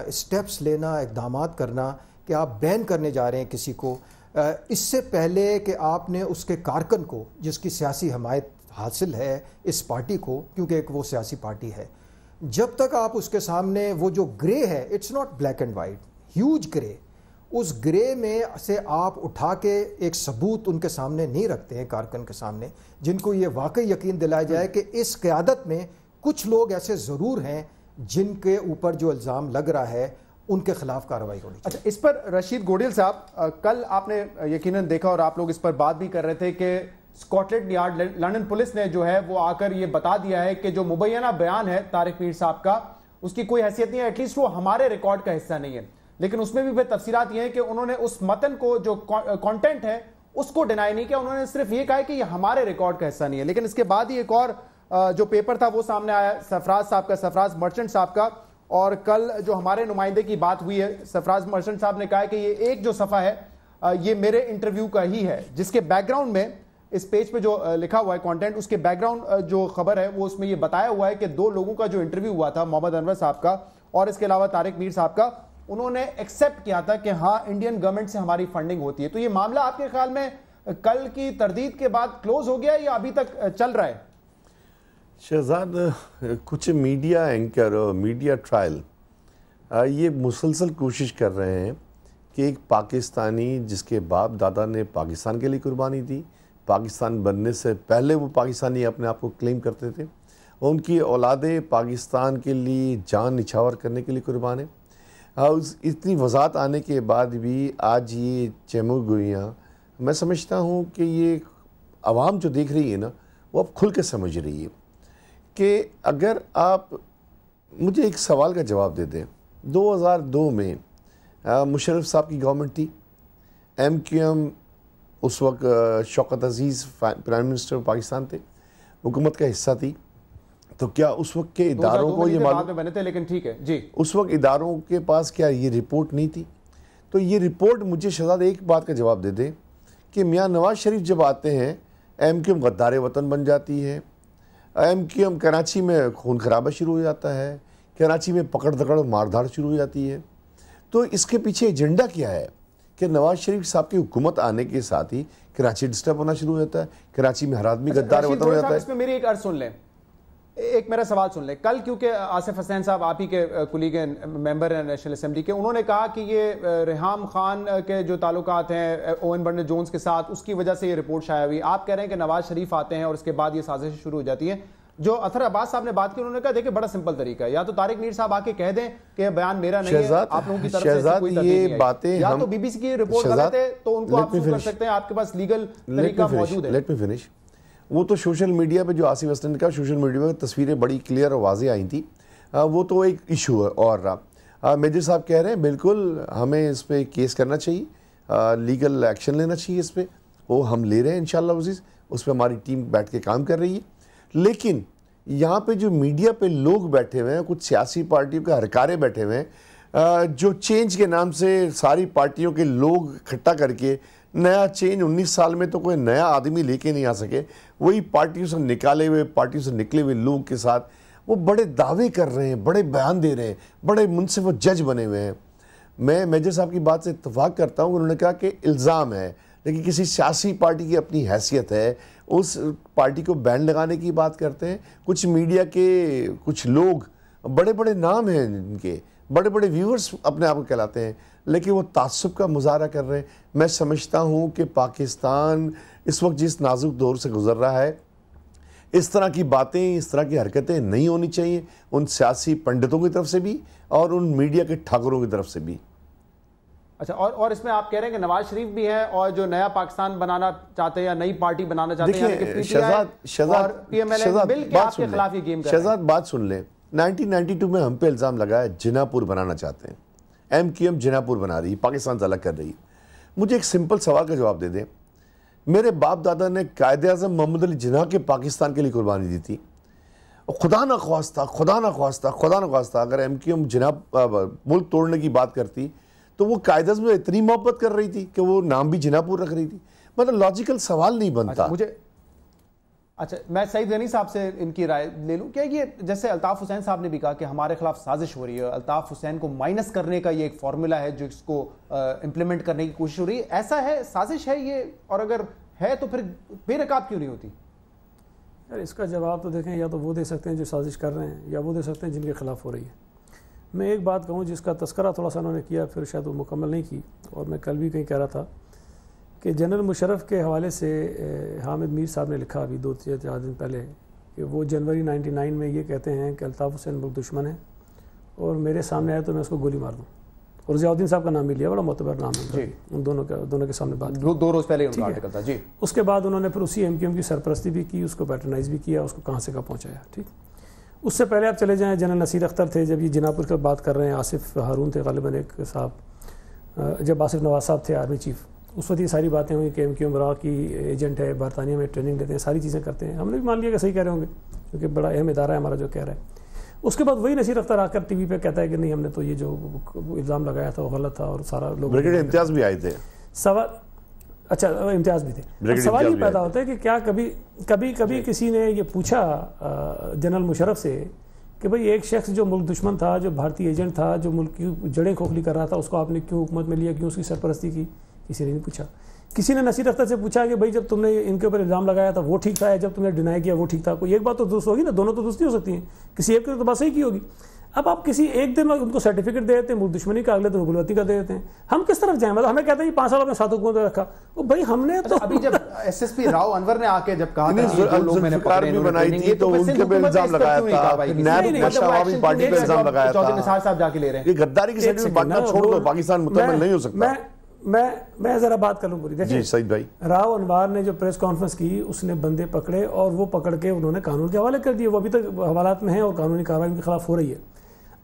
اسٹیپس لینا، اقدامات کرنا کہ آپ بین کرنے جا رہے ہیں کسی کو، اس سے پہلے کہ آپ نے اس کے کارکن کو جس کی سیاسی حمایت حاصل ہے اس پارٹی کو، کیونکہ ایک وہ سیاسی پارٹی ہے، جب تک آپ اس کے سامنے وہ جو گرے ہے، it's not black and white, huge grey, اس گرے میں سے آپ اٹھا کے ایک ثبوت ان کے سامنے نہیں رکھتے ہیں، کارکن کے سامنے، جن کو یہ واقعی یقین دلایا جائے کہ اس قیادت میں کچھ لوگ ایسے ضرور ہیں جن کے اوپر جو الزام لگ رہا ہے ان کے خلاف کارروائی ہونی چاہیے. اچھا، اس پر رشید گوڈیل صاحب، کل آپ نے یقیناً دیکھا اور آپ لوگ اس پر بات بھی کر رہے تھے کہ اسکاٹ یارڈ لندن پولیس نے جو ہے وہ آ کر یہ بتا دیا ہے کہ جو مبینہ بیان ہے طارق میر صاحب کا، اس کی کوئی حیثیت نہیں ہے، ایٹ لیسٹ وہ ہمارے ریکارڈ کا حصہ نہیں ہے. لیکن اس میں بھی پھر تفصیلات یہ ہیں کہ انہوں نے اس متن کو جو کانٹینٹ ہے اس کو ڈینائی نہیں کیا، انہوں نے صرف یہ کہا کہ یہ ہمارے ریکارڈ کا حصہ نہیں ہے. لیکن اس کے بعد ہی ایک اور جو پیپر تھا وہ سامنے آیا سرفراز صاحب کا، سرفراز مرچنٹ صاحب کا، اور کل جو ہمارے نمائندے کی بات ہوئی ہے، سرفراز مرچنٹ صاحب نے کہا کہ یہ ایک جو صفحہ ہے یہ میرے انٹرویو کا ہی ہے، جس کے بیک گراؤنڈ میں اس پیج پہ جو لکھا ہوا ہے کانٹینٹ، اس کے بیک گراؤنڈ جو خبر ہے وہ اس میں یہ بتایا ہوا ہے کہ دو لوگوں کا جو انٹرویو ہوا تھا، محمد انور صاحب کا اور اس کے علاوہ طارق میر صاحب کا، انہوں نے ایکسیپٹ کیا تھا کہ ہاں انڈین گورنمنٹ سے ہماری فنڈنگ ہوتی ہے. تو یہ معاملہ آپ کے خیال میں کل کی تردید کے بعد کلوز ہو گیا یا ابھی تک چل رہا ہے؟ شہزاد، کچھ میڈیا اینکر اور میڈیا ٹرائل یہ مسلسل کوشش کر رہے ہیں کہ ایک پاکستانی جس کے باپ دادا نے پاکستان کے لیے قربانی دی، پاکستان بننے سے پہلے وہ پاکستانی اپنے آپ کو کلیم کرتے تھے، اور ان کی اولادیں پاکستان کے لیے جان نچھاور کرنے کے لیے قربان ہیں. اتنی وضاحت آنے کے بعد بھی آج یہ چہمو گوئیاں، میں سمجھتا ہوں کہ یہ عوام جو دیکھ رہی ہے نا وہ اب کھل کے سمجھ رہی ہے کہ اگر آپ مجھے ایک سوال کا جواب دے دیں. 2002 میں مشرف صاحب کی گورنمنٹ تھی، ایم کیو ایم اس وقت شوکت عزیز پرائم منسٹر پاکستان تھے، حکومت کا حصہ تھی، تو کیا اس وقت کے اداروں کو یہ معلوم بنے تھے؟ لیکن ٹھیک ہے جی، اس وقت اداروں کے پاس کیا یہ رپورٹ نہیں تھی؟ تو یہ رپورٹ مجھے شہزاد ایک بات کا جواب دے دیں کہ میاں نواز شریف جب آتے ہیں ایم کیو ایم غدار وطن بن جاتی ہے، ایم کیو ایم کراچی میں خون خرابہ شروع ہو جاتا ہے، کراچی میں پکڑ دکڑ مار دھاڑ شروع ہو جاتی ہے. تو اس کے پیچھے ایجنڈا کیا ہے کہ نواز شریف صاحب کی حکومت آنے کے ساتھ ہی کراچی ڈسٹرب ہونا شروع ہو جاتا ہے، کراچی میں ہر آدمی غدار وطن ہو جاتا ہے. اس میں میری ایک عرض سن لیں، ایک میرا سوال سن لیں. کل کیونکہ آصف حسین صاحب آپ ہی کے کولیگ ہیں، ممبر ہیں نیشنل اسمبلی کے، انہوں نے کہا کہ یہ ریحام خان کے جو تعلقات ہیں اوون برنر جونز کے ساتھ، اس کی وجہ سے یہ رپورٹ شائع ہوئی. آپ کہہ رہے ہیں کہ نواز شریف آتے ہیں اور اس کے بعد یہ سازشیں شروع ہو جاتی ہیں. جو اطہر عباس صاحب نے بات کی، انہوں نے کہا دیکھیں بڑا سمپل طریقہ ہے، یا تو طارق میر صاحب آ کے کہہ دیں کہ یہ بیان میرا نہیں ہے، آپ لوگوں کی طرف سے کوئی تردید نہیں ہے، یا تو بی بی سی کی رپورٹ غلط ہے تو ان کو آپ سو کر سکتے ہیں، آپ کے پاس لیگل طریقہ موجود ہے. Let me finish. وہ تو سوشل میڈیا پہ جو آصف حسن نے کہا، سوشل میڈیا پہ تصویریں بڑی کلیئر اور واضح آئی تھیں، وہ تو ایک ایشو ہے. اور میجر صاحب کہہ رہے ہیں بالکل ہمیں اس پہ کیس کرنا چاہیے، لیگل ایکشن لینا چاہیے اس پہ، وہ ہم لے رہے ہیں انشاءاللہ عزیز، اس پہ ہماری ٹیم بیٹھ کے کام کر رہی ہے. لیکن یہاں پہ جو میڈیا پہ لوگ بیٹھے ہوئے ہیں، کچھ سیاسی پارٹیوں کے ہرکارے بیٹھے ہوئے ہیں، جو چینج کے نام سے ساری پارٹیوں کے لوگ اکٹھا کر کے نیا چینج 19 سال میں تو کوئی نیا آدمی لے کے نہیں آ سکے، وہی پارٹیوں سے نکالے ہوئے، پارٹیوں سے نکلے ہوئے لوگ کے ساتھ وہ بڑے دعوے کر رہے ہیں، بڑے بیان دے رہے ہیں، بڑے منصف و جج بنے ہوئے ہیں. میں میجر صاحب کی بات سے اتفاق کرتا ہوں، انہوں نے کہا کہ الزام ہے، لیکن کسی سیاسی پارٹی کی اپنی حیثیت ہے، اس پارٹی کو بین لگانے کی بات کرتے ہیں. کچھ میڈیا کے کچھ لوگ، بڑے بڑے نام ہیں ان کے، بڑے بڑے ویورز اپنے آپ کو کہلاتے ہیں، لیکن وہ تعصب کا مظاہرہ کر رہے ہیں۔ میں سمجھتا ہوں کہ پاکستان اس وقت جس نازک دور سے گزر رہا ہے، اس طرح کی باتیں، اس طرح کی حرکتیں نہیں ہونی چاہیے، ان سیاسی پنڈتوں کی طرف سے بھی اور ان میڈیا کے ٹھاکروں کی طرف سے بھی۔ اچھا، اور اس میں آپ کہہ رہے ہیں کہ نواز شریف بھی ہیں اور جو نیا پاکستان بنانا چاہتے ہیں یا نئی پارٹی بنانا چاہتے ہیں، دیکھیں شہزاد بات سن لیں، 1992 میں ہم پہ الزام لگایا جنا پور بنانا چاہتے ہیں، ایم کیو ایم جنا پور بنا رہی ہے، پاکستان سے الگ کر رہی ہے۔ مجھے ایک سمپل سوال کا جواب دے دیں، میرے باپ دادا نے قائد اعظم محمد علی جناح کے پاکستان کے لیے قربانی دی تھی، خدا نہ خواستہ اگر ایم کیو ایم جناح ملک توڑنے کی بات کرتی تو وہ قائد اعظم اتنی محبت کر رہی تھی کہ وہ نام بھی جنا پور رکھ رہی تھی۔ مطلب لاجیکل سوال نہیں بنتا۔ اچھا، میں سعید غنی صاحب سے ان کی رائے لے لوں، کیا یہ جیسے الطاف حسین صاحب نے بھی کہا کہ ہمارے خلاف سازش ہو رہی ہے، الطاف حسین کو مائنس کرنے کا یہ ایک فارمولا ہے جو اس کو امپلیمنٹ کرنے کی کوشش ہو رہی ہے، ایسا ہے، سازش ہے یہ؟ اور اگر ہے تو پھر بے نقاب کیوں نہیں ہوتی؟ یار اس کا جواب تو دیکھیں، یا تو وہ دے سکتے ہیں جو سازش کر رہے ہیں، یا وہ دے سکتے ہیں جن کے خلاف ہو رہی ہے۔ میں ایک بات کہوں جس کا تذکرہ تھوڑا سا انہوں نے کیا، پھر شاید وہ مکمل نہیں کی، اور میں کل بھی کہیں کہہ رہا تھا کہ جنرل مشرف کے حوالے سے حامد میر صاحب نے لکھا ابھی 2-4 دن پہلے کہ وہ جنوری 99 میں یہ کہتے ہیں کہ الطاف حسین ملک دشمن ہے اور میرے سامنے آئے تو میں اس کو گولی مار دوں، اور ضیاء الدین صاحب کا نام بھی لیا، بڑا معتبر نام ہے، ان دونوں کے سامنے بات کی 2 روز پہلے ان کا آرٹیکل تھا جی۔ اس کے بعد انہوں نے پھر اسی ایم کیو ایم کی سرپرستی بھی کی، اس کو پیٹرنائز بھی کیا، اس کو کہاں سے کہاں پہنچایا، ٹھیک۔ اس سے پہلے آپ چلے جائیں، جنرل نصیر اختر تھے جب یہ جنا پور کی بات کر رہے ہیں، آصف ہارون تھے غالباً ایک صاحب، جب آصف نواز صاحب تھے آرمی چیف، اس وقت یہ ساری باتیں ہوئی کہ ایم کیو ایم را کی ایجنٹ ہے، برطانیہ میں ٹریننگ لیتے ہیں، ساری چیزیں کرتے ہیں، ہم نے بھی مان لیا کہ صحیح کہہ رہے ہوں گے کیونکہ بڑا اہم ادارہ ہے ہمارا جو کہہ رہا ہے۔ اس کے بعد وہی نصیر اختر آ کر ٹی وی پہ کہتا ہے کہ نہیں، ہم نے تو یہ جو الزام لگایا تھا وہ غلط تھا، اور سارا لوگ امتیاز بھی آئے تھے، سوال اچھا امتیاز بھی تھے، سوال یہ پیدا ہوتا ہے کہ کیا کبھی کسی نے یہ پوچھا جنرل مشرف سے کہ بھئی ایک شخص جو ملک دشمن تھا، جو بھارتی ایجنٹ تھا، جو ملک کی جڑیں کھوکھلی کر رہا تھا، اس کو آپ نے کیوں حکومت میں لیا، کیوں اس کی سرپرستی کی؟ کسی نے نہیں پوچھا۔ کسی نے نصیر اختر سے پوچھا کہ بھئی جب تم نے ان کے اوپر الزام لگایا تھا وہ ٹھیک تھا، یا جب تم نے ڈینائی کیا وہ ٹھیک تھا؟ کوئی ایک بات تو درست ہوگی نا، دونوں تو درست نہیں ہو سکتی ہیں، کسی ایک کی تو بات صحیح کی ہوگی۔ اب آپ کسی ایک دن میں ان کو سرٹیفکیٹ دے دیتے ہیں ملک دشمنی کا، اگلے دن حکومتی کا دے دیتے ہیں، ہم کس طرف جائیں؟ مطلب ہمیں کہتے ہیں 5 سال اپنے ساتھ حکومت میں رکھا، وہ بھائی ہم نے تو ابھی جب ایس ایس پی راؤ انور نے آ کے جب کہا بنائی تھی تو ان کے پہ الزام لگایا تھا، نیب مشاوری پارٹی پہ الزام لگایا تھا، نثار صاحب جا کے لے رہے ہیں، یہ غداری کی سیٹ میں بانٹنا چھوڑ دو، پاکستان مکمل نہیں ہو سکتا۔ میں ذرا بات کر لوں پوری، دیکھیں سعید بھائی، راؤ انوار نے جو پریس کانفرنس کی اس نے بندے پکڑے اور وہ پکڑ کے انہوں نے قانون کے حوالے کر دیے، وہ ابھی تک حوالات میں ہیں اور قانونی کارروائی ان کے خلاف ہو رہی ہے۔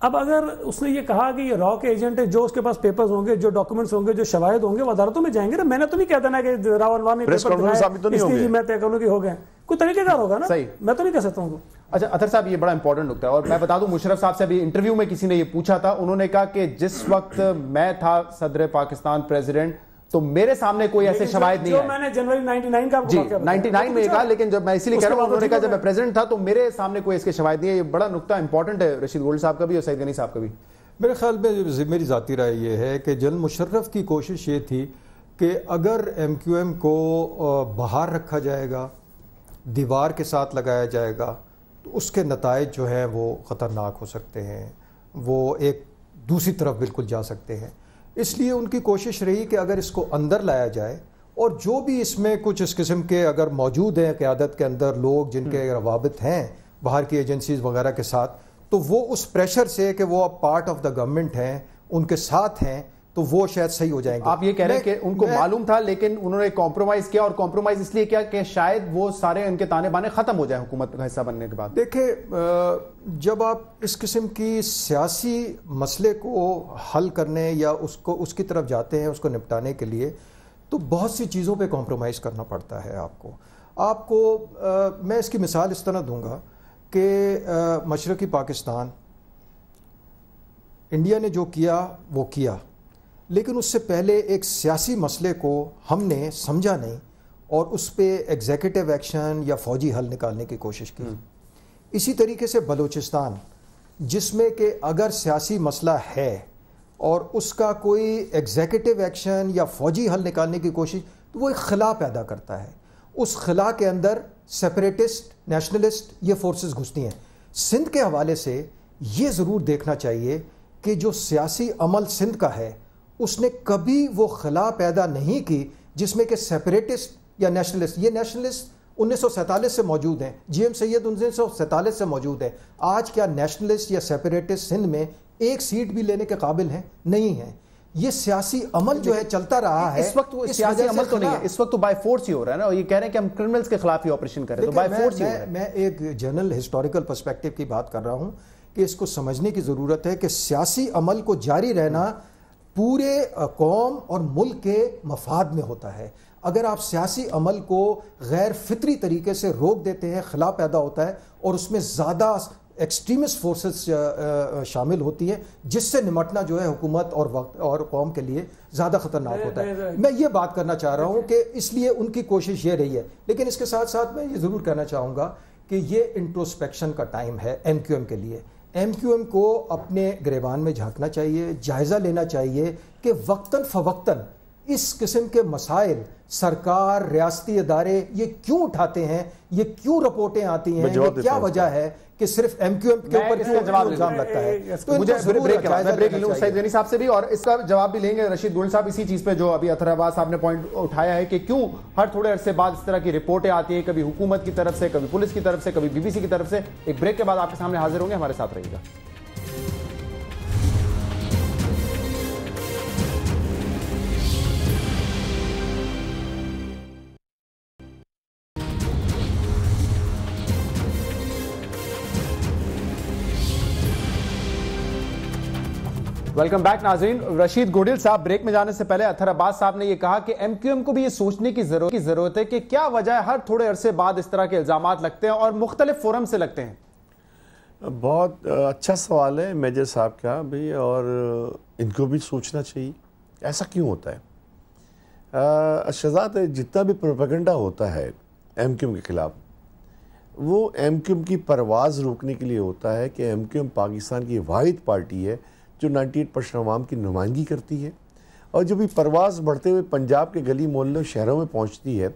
اب اگر اس نے یہ کہا کہ یہ راؤ کے ایجنٹ ہے، جو اس کے پاس پیپرز ہوں گے، جو ڈاکومنٹس ہوں گے، جو شواہد ہوں گے، وہ عدالتوں میں جائیں گے نا، میں نے تو نہیں کہتا نا کہ راؤ انوار نے پیپر دکھائے اس لیے میں طے کروں کہ ہو گئے، کوئی طریقہ کار ہوگا نا، میں تو نہیں کہہ سکتا ہوں۔ اچھا اطہر صاحب، یہ بڑا امپورٹنٹ نکتہ ہے، اور میں بتا دوں مشرف صاحب سے بھی انٹرویو میں کسی نے یہ پوچھا تھا، انہوں نے کہا کہ جس وقت میں تھا صدر پاکستان پریزیڈنٹ تو میرے سامنے کوئی ایسے شواہد نہیں ہے، جو میں نے جنوری 99 کا جی 99 میں کہا، لیکن جب میں اسی لیے کہہ رہا ہوں انہوں نے کہا جب میں پریزیڈنٹ تھا تو میرے سامنے کوئی اس کے شواہد نہیں ہے۔ یہ بڑا نکتہ امپورٹنٹ ہے رشید گولڈ صاحب کا بھی اور سعید غنی صاحب کا بھی۔ میرے خیال میں میری ذاتی رائے یہ ہے کہ جنرل مشرف کی کوشش یہ تھی کہ اگر ایم کیو ایم کو باہر رکھا جائے گا، دیوار کے ساتھ لگایا جائے گا، تو اس کے نتائج جو ہیں وہ خطرناک ہو سکتے ہیں، وہ ایک دوسری طرف بالکل جا سکتے ہیں۔ اس لیے ان کی کوشش رہی کہ اگر اس کو اندر لایا جائے، اور جو بھی اس میں کچھ اس قسم کے اگر موجود ہیں قیادت کے اندر لوگ جن کے روابط ہیں باہر کی ایجنسیز وغیرہ کے ساتھ، تو وہ اس پریشر سے کہ وہ اب پارٹ آف دا گورنمنٹ ہیں، ان کے ساتھ ہیں، تو وہ شاید صحیح ہو جائیں گے۔ آپ یہ کہہ رہے ہیں کہ ان کو معلوم تھا لیکن انہوں نے کمپرومائز کیا، اور کمپرومائز اس لیے کیا کہ شاید وہ سارے ان کے تانے بانے ختم ہو جائیں حکومت کا حصہ بننے کے بعد۔ دیکھیں، جب آپ اس قسم کی سیاسی مسئلے کو حل کرنے یا اس کی طرف جاتے ہیں، اس کو نپٹانے کے لیے، تو بہت سی چیزوں پہ کمپرومائز کرنا پڑتا ہے آپ کو میں اس کی مثال اس طرح دوں گا کہ مشرقی پاکستان، انڈیا نے جو کیا وہ کیا، لیکن اس سے پہلے ایک سیاسی مسئلے کو ہم نے سمجھا نہیں اور اس پہ ایگزیکٹو ایکشن یا فوجی حل نکالنے کی کوشش کی۔ اسی طریقے سے بلوچستان، جس میں کہ اگر سیاسی مسئلہ ہے اور اس کا کوئی ایگزیکٹو ایکشن یا فوجی حل نکالنے کی کوشش، تو وہ ایک خلا پیدا کرتا ہے، اس خلا کے اندر سیپریٹسٹ، نیشنلسٹ یہ فورسز گھستی ہیں۔ سندھ کے حوالے سے یہ ضرور دیکھنا چاہیے کہ جو سیاسی عمل سندھ کا ہے اس نے کبھی وہ خلا پیدا نہیں کی جس میں کہ سیپریٹسٹ یا نیشنلسٹ، یہ نیشنلسٹ 1947 سے موجود ہیں، جی ایم سید 1947 سے موجود ہے، آج کیا نیشنلسٹ یا سیپریٹسٹ سندھ میں ایک سیٹ بھی لینے کے قابل ہیں؟ نہیں ہیں۔ یہ سیاسی عمل جو ہے چلتا رہا ہے، اس وقت وہ سیاسی عمل تو نہیں ہے، اس وقت تو بائی فورس ہی ہو رہا ہے نا، اور یہ کہہ رہے ہیں کہ ہم کرمنلز کے خلاف ہی آپریشن کریں، تو بائی فورس ہی ہو رہا ہے۔ میں ایک جنرل ہسٹوریکل پرسپیکٹو کی بات کر رہا ہوں کہ اس کو سمجھنے کی ضرورت ہے کہ سیاسی عمل کو جاری رہنا پورے قوم اور ملک کے مفاد میں ہوتا ہے۔ اگر آپ سیاسی عمل کو غیر فطری طریقے سے روک دیتے ہیں، خلا پیدا ہوتا ہے اور اس میں زیادہ ایکسٹریمسٹ فورسز شامل ہوتی ہیں، جس سے نمٹنا جو ہے حکومت اور وقت اور قوم کے لیے زیادہ خطرناک ہوتا ہے۔ میں یہ بات کرنا چاہ رہا ہوں کہ اس لیے ان کی کوشش یہ رہی ہے، لیکن اس کے ساتھ ساتھ میں یہ ضرور کہنا چاہوں گا کہ یہ انٹروسپیکشن کا ٹائم ہے ایم کیو ایم کے لیے۔ ایم کیو ایم کو اپنے گریبان میں جھانکنا چاہیے، جائزہ لینا چاہیے کہ وقتاً فوقتاً اس قسم کے مسائل سرکار، ریاستی ادارے یہ کیوں اٹھاتے ہیں، یہ کیوں رپورٹیں آتی ہیں، یہ کیا وجہ ہے کہ صرف ایم کیو ایم کے اوپر کیوں الزام لگتا ہے۔ تو مجھے بریک لوں سعید غنی صاحب سے بھی، اور اس کا جواب بھی لیں گے رشید گوڈل صاحب اسی چیز پہ جو ابھی اطہر عباس صاحب نے پوائنٹ اٹھایا ہے کہ کیوں ہر تھوڑے عرصے بعد اس طرح کی رپورٹیں آتی ہیں، کبھی حکومت کی طرف سے، کبھی پولیس کی طرف سے، کبھی بی بی سی کی طرف سے۔ ایک بریک کے بعد آپ کے سامنے حاضر ہوں گے، ہمارے ساتھ رہیے گا۔ ویلکم بیک ناظرین۔ رشید گوڈل صاحب، بریک میں جانے سے پہلے اطہر عباس صاحب نے یہ کہا کہ ایم کیو ایم کو بھی یہ سوچنے کی ضرورت ہے کہ کیا وجہ ہے ہر تھوڑے عرصے بعد اس طرح کے الزامات لگتے ہیں اور مختلف فورم سے لگتے ہیں۔ بہت اچھا سوال ہے میجر صاحب کا بھی، اور ان کو بھی سوچنا چاہیے ایسا کیوں ہوتا ہے۔ شہزاد، جتنا بھی پروپیگنڈا ہوتا ہے ایم کیو ایم کے خلاف، وہ ایم کیو ایم کی پرواز روکنے کے لیے ہوتا ہے کہ ایم کیو ایم پاکستان کی واحد پارٹی ہے جو 98% عوام کی نمائندگی کرتی ہے، اور جب یہ پرواز بڑھتے ہوئے پنجاب کے گلی محلوں شہروں میں پہنچتی ہے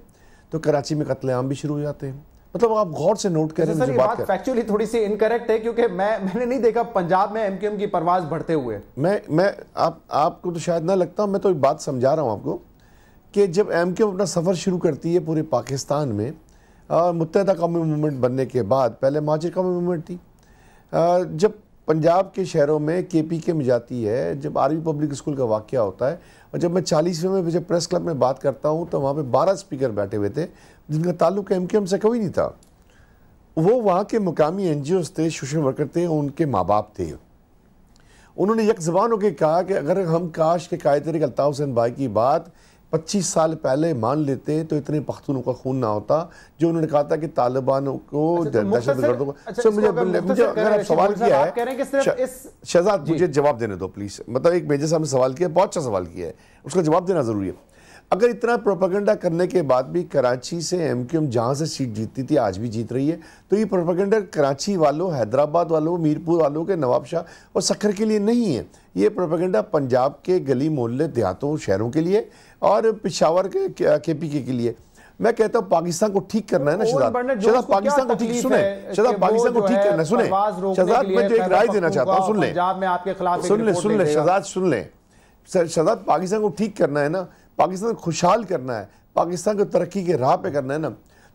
تو کراچی میں قتل عام بھی شروع ہو جاتے ہیں۔ مطلب آپ غور سے نوٹ کریں، سر یہ بات فیکچولی تھوڑی سی انکریکٹ ہے، کیونکہ میں نے نہیں دیکھا پنجاب میں ایم کیو ایم کی پرواز بڑھتے ہوئے۔ میں آپ کو تو شاید نہ لگتا، میں تو ایک بات سمجھا رہا ہوں آپ کو کہ جب ایم کیو ایم اپنا سفر شروع کرتی ہے پورے پاکستان میں، متحدہ قومی موومنٹ بننے کے بعد، پہلے مہاجر قومی موومنٹ تھی، جب پنجاب کے شہروں میں کے پی کے میں جاتی ہے، جب آرمی پبلک اسکول کا واقعہ ہوتا ہے، اور جب میں 40ویں میں جب پریس کلب میں بات کرتا ہوں تو وہاں پہ 12 اسپیکر بیٹھے ہوئے تھے جن کا تعلق ایم کیو ایم سے کوئی نہیں تھا۔ وہ وہاں کے مقامی این جی اوز تھے، سوشل ورکر تھے، ان کے ماں باپ تھے۔ انہوں نے یک زبان ہو کے کہا کہ اگر ہم کاش کے قائد تحریک الطاف حسین بھائی کی بات 25 سال پہلے مان لیتے تو اتنے پختونوں کا خون نہ ہوتا، جو انہوں نے کہا تھا کہ طالبانوں کو دہشت گردوں کو۔ مجھے اگر آپ سوال کیا ہے شہزاد، مجھے جواب دینے دو پلیز، مطلب ایک میجر صاحب نے سوال کیا، بہت اچھا سوال کیا ہے، اس کا جواب دینا ضروری ہے۔ اگر اتنا پروپیگنڈا کرنے کے بعد بھی کراچی سے ایم کیو ایم جہاں سے سیٹ جیتتی تھی آج بھی جیت رہی ہے، تو یہ پروپیگنڈا کراچی والوں، حیدرآباد والوں، میرپور والوں کے، نواب شاہ اور سکھر کے لیے نہیں ہے۔ یہ پروپیگنڈا پنجاب کے گلی محلے، دیہاتوں، شہروں کے لیے اور پشاور کے پی کے لیے۔ میں کہتا ہوں پاکستان کو ٹھیک کرنا ہے نا شہزاد، پاکستان کو ٹھیک سنیں، شہزاد پاکستان کو ٹھیک کرنا ہے، سنیں شہزاد، میں جو ایک رائے دینا چاہتا ہوں، سن لیں شہزاد، سن لیں شہزاد، پاکستان کو ٹھیک کرنا ہے نا، پاکستان کو خوشحال کرنا ہے، پاکستان کو ترقی کے راہ پہ کرنا ہے نا،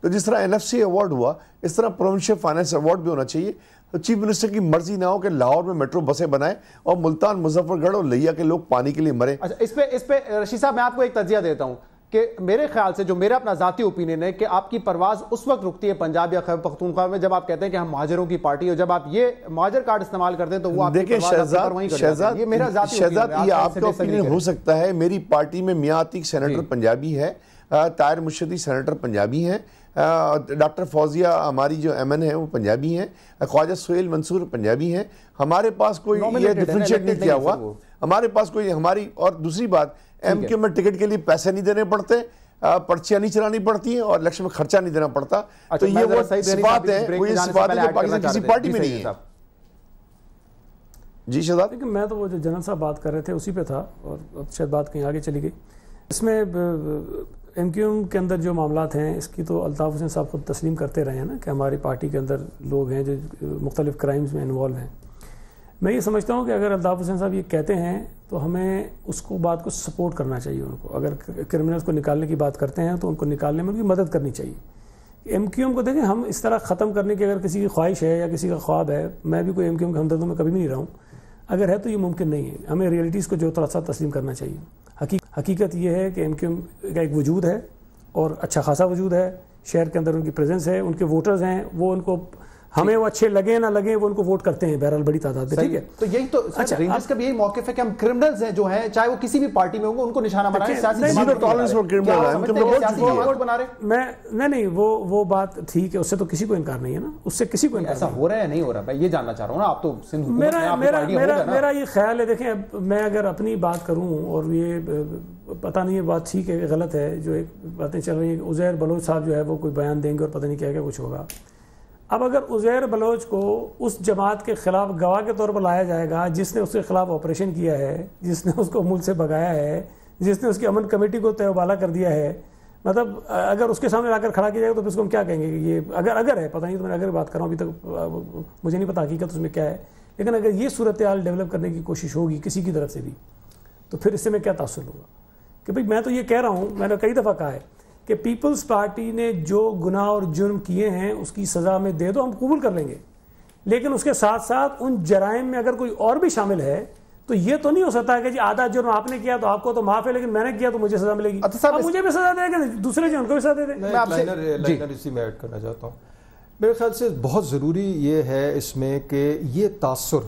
تو جس طرح این ایف سی ایوارڈ ہوا اس طرح پروونشل فائنانس ایوارڈ بھی ہونا چاہیے۔ چیف منسٹر کی مرضی نہ ہو کہ لاہور میں میٹرو بسیں بنائیں اور ملتان، مظفر گڑھ اور لیا کے لوگ پانی کے لیے مریں۔ اچھا، اس پہ رشید صاحب میں آپ کو ایک تجزیہ دیتا ہوں کہ میرے خیال سے جو میرا اپنا ذاتی اوپینین ہے کہ آپ کی پرواز اس وقت رکتی ہے پنجاب یا خیبر پختونخوا میں جب آپ کہتے ہیں کہ ہم مہاجروں کی پارٹی، اور جب آپ یہ مہاجر کارڈ استعمال کرتے ہیں تو وہ آپ کی پرواز پر وہیں کر جاتی ہے۔ یہ میرا ذاتی اوپینین ہے، یہ آپ کا اوپینین ہو سکتا ہے۔ میری پارٹی میں میاں عتیق سینیٹر پنجابی ہے، طاہر مشدی سینیٹر پنجابی ہیں، ڈاکٹر فوزیہ ہماری جو ایم این ہے وہ پنجابی ہیں، خواجہ سہیل منصور پنجابی ہیں۔ ہمارے پاس کوئی یہ ڈفرینشیٹ نہیں کیا ہوا، ہمارے پاس کوئی ہماری، اور دوسری بات ایم کیو میں ٹکٹ کے لیے پیسے نہیں دینے پڑتے، پرچیاں نہیں چلانی پڑتی ہیں، اور الیکشن میں خرچہ نہیں دینا پڑتا۔ تو یہ وہ صفات ہے، وہ یہ صفات ہے جو پاکستان کسی پارٹی میں نہیں ہے۔ جی شہزاد، لیکن میں تو وہ جو جنرل صاحب بات کر رہے تھے اسی پہ تھا، اور اب شاید بات کہیں آگے چلی گئی۔ اس میں ایم کیو ایم کے اندر جو معاملات ہیں اس کی تو الطاف حسین صاحب خود تسلیم کرتے رہے ہیں نا کہ ہماری پارٹی کے اندر لوگ ہیں جو مختلف کرائمز میں انوالو ہیں۔ میں یہ سمجھتا ہوں کہ اگر الطاف حسین صاحب یہ کہتے ہیں تو ہمیں اس کو بات کو سپورٹ کرنا چاہیے. ان کو اگر کرمنلز کو نکالنے کی بات کرتے ہیں تو ان کو نکالنے میں ان کی مدد کرنی چاہیے. ایم کیو ایم کو دیکھیں, ہم اس طرح ختم کرنے کی اگر کسی کی خواہش ہے یا کسی کا خواب ہے, میں بھی کوئی ایم کیو ایم کے ہمدردوں میں کبھی بھی نہیں رہا ہوں, اگر ہے تو یہ ممکن نہیں ہے. ہمیں ریئلٹیز کو جو تھوڑا سا تسلیم کرنا چاہیے. حقیقت یہ ہے کہ ایم کیو ایم کا ایک وجود ہے اور اچھا خاصا وجود ہے, شہر کے اندر ان کی پریزنس ہے, ان کے ووٹرز ہیں, وہ ان کو ہمیں وہ اچھے لگے نہ لگے وہ ان کو ووٹ کرتے ہیں بہرحال بڑی تعداد میں. ٹھیک ہے, تو یہی تو رینجرز کا بھی یہی موقف ہے کہ ہم کرمنلز ہیں جو ہیں, چاہے وہ کسی بھی پارٹی میں ہوں گے, ان کو نشانہ بنائیں. نہیں وہ بات ٹھیک ہے, اس سے تو کسی کو انکار نہیں ہے نا, اس سے کسی کو انکار. ایسا ہو رہا ہے نہیں ہو رہا, میں یہ جاننا چاہ رہا ہوں نا. آپ تو میرا یہ خیال ہے, دیکھیں میں اگر اپنی بات کروں اور یہ پتہ نہیں یہ بات ٹھیک ہے کہ غلط ہے, جو ایک باتیں چل رہی ہیں عزیر بلوچ صاحب جو ہے وہ کوئی بیان دیں گے اور پتہ نہیں کیا کیا کچھ ہوگا. اب اگر عزیر بلوچ کو اس جماعت کے خلاف گواہ کے طور پر لایا جائے گا جس نے اس کے خلاف آپریشن کیا ہے, جس نے اس کو ملک سے بھگایا ہے, جس نے اس کی امن کمیٹی کو تہوبالا کر دیا ہے, مطلب اگر اس کے سامنے لا کر کھڑا کیا جائے گا تو پھر اس کو ہم کیا کہیں گے کہ یہ اگر ہے, پتہ نہیں تو میں اگر بات کر رہا ہوں, ابھی تک مجھے نہیں پتا حقیقت اس میں کیا ہے, لیکن اگر یہ صورتحال ڈیولپ کرنے کی کوشش ہوگی کسی کی طرف سے بھی تو پھر اس سے میں کیا تاثر ہوگا کہ بھئی میں تو یہ کہہ رہا ہوں, میں نے کئی دفعہ کہا ہے کہ پیپلز پارٹی نے جو گناہ اور جرم کیے ہیں اس کی سزا میں دے دو, ہم قبول کر لیں گے, لیکن اس کے ساتھ ساتھ ان جرائم میں اگر کوئی اور بھی شامل ہے تو یہ تو نہیں ہو سکتا کہ جی آدھا جرم آپ نے کیا تو آپ کو تو معاف ہے لیکن میں نے کیا تو مجھے سزا ملے گی. اب مجھے بھی سزا دے گا, دوسرے جو ان کو بھی سزا دے دیں. میں اسی میں ایڈ کرنا چاہتا ہوں. میرے خیال سے بہت ضروری یہ ہے اس میں کہ یہ تاثر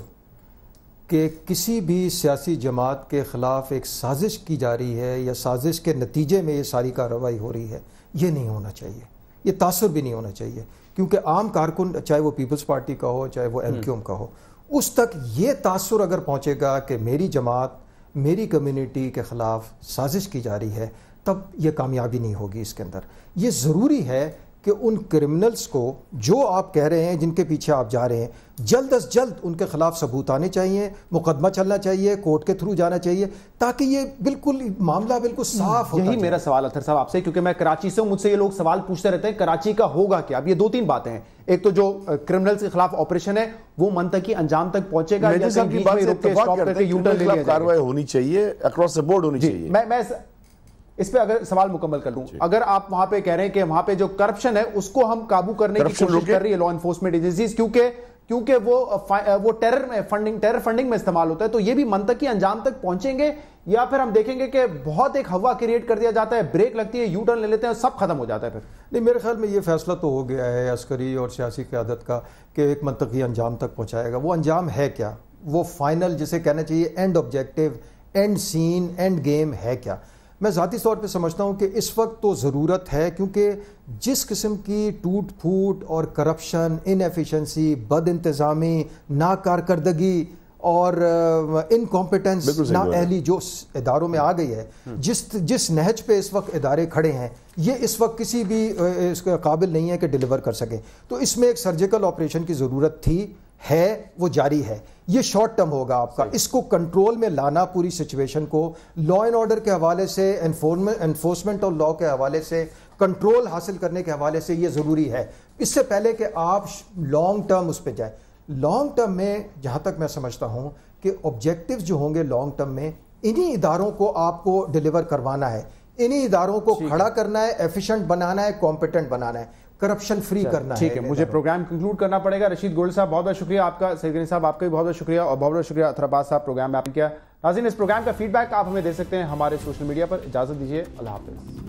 کہ کسی بھی سیاسی جماعت کے خلاف ایک سازش کی جا رہی ہے یا سازش کے نتیجے میں یہ ساری کارروائی ہو رہی ہے, یہ نہیں ہونا چاہیے, یہ تاثر بھی نہیں ہونا چاہیے. کیونکہ عام کارکن چاہے وہ پیپلز پارٹی کا ہو چاہے وہ ایم کیو ایم کا ہو, اس تک یہ تاثر اگر پہنچے گا کہ میری جماعت میری کمیونٹی کے خلاف سازش کی جا رہی ہے, تب یہ کامیابی نہیں ہوگی اس کے اندر. یہ ضروری ہے کہ ان کرمنلز کو جو آپ کہہ رہے ہیں جن کے پیچھے آپ جا رہے ہیں, جلد از جلد ان کے خلاف ثبوت آنے چاہیے, مقدمہ چلنا چاہیے, کورٹ کے تھرو جانا چاہیے, تاکہ یہ بالکل معاملہ بالکل صاف ہوتا. یہی میرا سوال اطہر صاحب آپ سے, کیونکہ میں کراچی سے ہوں, مجھ سے یہ لوگ سوال پوچھتے رہتے ہیں کراچی کا ہوگا کیا. اب یہ دو تین باتیں ہیں, ایک تو جو کرمنلز کے خلاف آپریشن ہے وہ منطقی انجام تک پہنچے گا, کارروائی ہونی چاہیے, اکراس دا بورڈ ہونی چاہیے. میں اس پہ اگر سوال مکمل کر لوں, اگر آپ وہاں پہ کہہ رہے ہیں کہ وہاں پہ جو کرپشن ہے اس کو ہم قابو کرنے کی کوشش کر رہی ہے لا انفورسمنٹ ایجنسیز, کیونکہ وہ ٹیرر فنڈنگ میں استعمال ہوتا ہے, تو یہ بھی منطقی انجام تک پہنچیں گے یا پھر ہم دیکھیں گے کہ بہت ایک ہوا کریٹ کر دیا جاتا ہے, بریک لگتی ہے, یو ٹرن لے لیتے ہیں, سب ختم ہو جاتا ہے. پھر نہیں, میرے خیال میں یہ فیصلہ تو ہو گیا ہے عسکری اور سیاسی قیادت کا کہ ایک منطقی انجام تک پہنچائے گا. وہ انجام ہے کیا, وہ فائنل جسے کہنا چاہیے end objective, end scene, end game ہے کیا. میں ذاتی طور پہ سمجھتا ہوں کہ اس وقت تو ضرورت ہے, کیونکہ جس قسم کی ٹوٹ پھوٹ اور کرپشن, ان ایفیشنسی, بد انتظامی, ناکارکردگی اور انکمپیٹنس, نااہلی جو اداروں میں آ گئی ہے, جس نہج پہ اس وقت ادارے کھڑے ہیں, یہ اس وقت کسی بھی اس کے قابل نہیں ہے کہ ڈیلیور کر سکیں. تو اس میں ایک سرجیکل آپریشن کی ضرورت تھی, ہے, وہ جاری ہے. یہ شارٹ ٹرم ہوگا آپ کا. اس کو کنٹرول میں لانا, پوری سچویشن کو لا اینڈ آرڈر کے حوالے سے, انفورسمنٹ اور لا کے حوالے سے, کنٹرول حاصل کرنے کے حوالے سے یہ ضروری ہے, اس سے پہلے کہ آپ لانگ ٹرم اس پہ جائیں. لانگ ٹرم میں جہاں تک میں سمجھتا ہوں کہ آبجیکٹیوز جو ہوں گے لانگ ٹرم میں, انہی اداروں کو آپ کو ڈیلیور کروانا ہے, انہی اداروں کو کھڑا کرنا ہے, ایفیشنٹ بنانا ہے, کمپیٹنٹ بنانا ہے, کرپشن فری کرنا ہے. ٹھیک ہے, مجھے پروگرام کنکلوڈ کرنا پڑے گا. رشید گولڈ صاحب بہت بہت شکریہ آپ کا, سید غنی صاحب آپ کا بھی بہت بہت شکریہ, اور بہت بہت شکریہ اطہر عباس صاحب پروگرام میں آپ نے کیا. ناظرین, اس پروگرام کا فیڈ بیک آپ ہمیں دے سکتے ہیں ہمارے سوشل میڈیا پر. اجازت دیجیے, اللہ حافظ.